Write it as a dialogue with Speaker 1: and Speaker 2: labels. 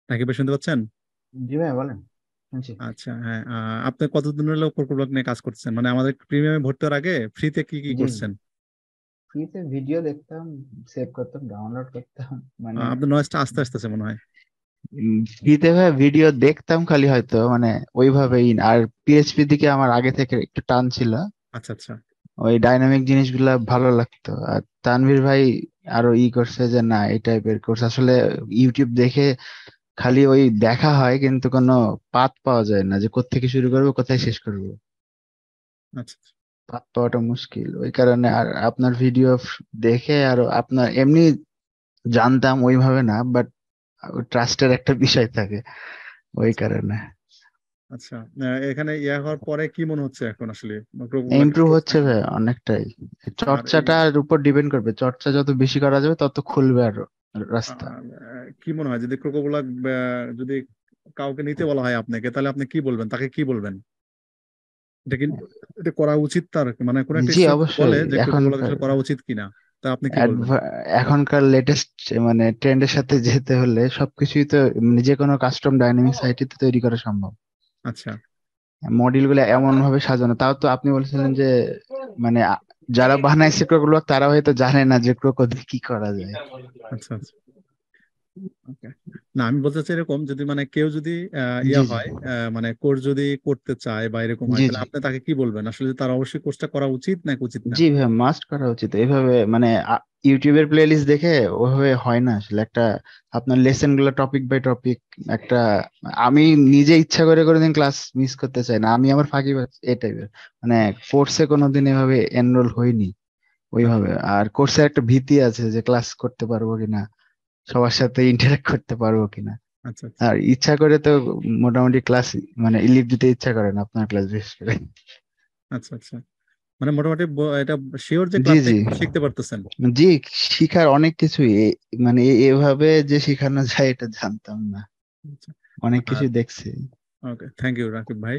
Speaker 1: নাকি ভাই শুনতে পাচ্ছেন?
Speaker 2: জি ভাই বলেন, শুনছি।
Speaker 1: আচ্ছা, হ্যাঁ। আপনি কতদিন হলো কোকোব্লক নিয়ে কাজ করছেন? মানে আমাদের প্রিমিয়ামে ভর্তি হওয়ার আগে ফ্রিতে কি কি
Speaker 2: জি জি,
Speaker 1: করছেন?
Speaker 2: ফ্রিতে ভিডিও দেখতাম, সেভ করতাম, ডাউনলোড করতাম, মানে
Speaker 1: আপনার নয়েজটা আস্তে আসতেছে মনে হয়।
Speaker 2: ফ্রিতে ভাই ভিডিও দেখতাম খালি, হয়তো মানে ওইভাবেই আর পিএইচপি দিকে আমার আগে থেকে একটু টান ছিল।
Speaker 1: আচ্ছা, আচ্ছা।
Speaker 2: ওই ডাইনামিক জিনিসগুলা ভালো লাগতো। আর তানভীর ভাই আরো করছে যে না এই টাইপের কোর্স আসলে ইউটিউব দেখে খালি ওই দেখা হয়, কিন্তু কোনো পাথ পাওয়া যায় না যে কোত্থেকে শুরু করবো কোথায় শেষ করবো।
Speaker 1: আচ্ছা, আচ্ছা।
Speaker 2: পাথ পাওয়াটা মুশকিল, ওই কারণে আর আপনার ভিডিও দেখে আর আপনার এমনি জানতাম ওইভাবে না, বাট ট্রাস্টের একটা বিষয় থাকে, ওই
Speaker 1: আচ্ছা,
Speaker 2: কারণে।
Speaker 1: আচ্ছা। এখানে হওয়ার পরে কি মনে হচ্ছে এখন আসলে কোকোব্লক কাজ
Speaker 2: ইমপ্রুভ
Speaker 1: করছেন
Speaker 2: হচ্ছে
Speaker 1: এখন?
Speaker 2: ভাই অনেকটাই।
Speaker 1: আর এই
Speaker 2: চর্চাটার উপর ডিপেন্ড করবে, চর্চা যত বেশি করা যাবে তত খুলবে আরো রাস্তা।
Speaker 1: কি মনে হয় যদি কোকোব্লক যদি কাউকে নিতে বলা হয় আপনাকে, তাহলে আপনি কি বলবেন? তাকে কি বলবেন? এটা কি এটা করা উচিত তার, মানে কোন একটা
Speaker 2: জি
Speaker 1: স্টুডেন্ট বলে
Speaker 2: অবশ্যই।
Speaker 1: যে কোকোব্লক
Speaker 2: এখনকার
Speaker 1: আসলে করা উচিত কিনা, তা আপনি কি বলবেন?
Speaker 2: এখনকার লেটেস্ট মানে ট্রেন্ডের সাথে যেতে হলে সবকিছুই তো যে কোনো কাস্টম ডাইনামিক সাইটে তৈরি করা সম্ভব।
Speaker 1: আচ্ছা,
Speaker 2: মডিউল গুলো এমন ভাবে সাজানো, তাও তো আপনি বলছিলেন যে মানে যারা বানাইছে ক্রোকোগুলো তারা হয়তো জানে না যে ক্রোকো দিয়ে কি করা যায়।
Speaker 1: আচ্ছা, আচ্ছা। Okay. না, আমি বলতে চাচ্ছি এরকম, যদি মানে কেউ যদি
Speaker 2: জি জি,
Speaker 1: হয়, মানে কোর্স যদি করতে চায় বা এরকম হয়,
Speaker 2: জি
Speaker 1: তাহলে
Speaker 2: জি,
Speaker 1: আপনি তাকে কি বলবেন আসলে, যে তার অবশ্যই কোর্সটা করা উচিত নাকি উচিত না?
Speaker 2: জি ভাই মাস্ট করা উচিত এইভাবে। মানে ইউটিউবের প্লে লিস্ট দেখে ওইভাবে হয় না আসলে। একটা আপনার লেসন গুলো টপিক বাই টপিক একটা, আমি নিজে ইচ্ছা করে কোনোদিন ক্লাস মিস করতে চাই না, আমি আমার ফাঁকি এই টাইপের মানে কোর্সে কোনোদিন এভাবে এনরোল হইনি
Speaker 1: আচ্ছা,
Speaker 2: ওইভাবে। আর কোর্সের একটা ভীতি আছে যে ক্লাস করতে পারবো কিনা, সবার সাথে ইন্টারেক্ট করতে পারবো কিনা।
Speaker 1: আচ্ছা, আচ্ছা।
Speaker 2: আর ইচ্ছা করে তো মোটামুটি ক্লাস মানে লিভ দিতে ইচ্ছা করে না আপনার ক্লাস, বিশেষ করে।
Speaker 1: আচ্ছা, আচ্ছা। মানে মোটামুটি এটা শিওর যে
Speaker 2: জি
Speaker 1: ক্লাস
Speaker 2: জি,
Speaker 1: থেকে শিখতে পারতেছেন?
Speaker 2: জি শিখার অনেক কিছুই মানে এভাবে যে শেখানো যায় এটা জানতাম না,
Speaker 1: আচ্ছা।
Speaker 2: অনেক
Speaker 1: আর
Speaker 2: কিছু দেখছি।
Speaker 1: ওকে, থ্যাংক ইউ রাকিব ভাই।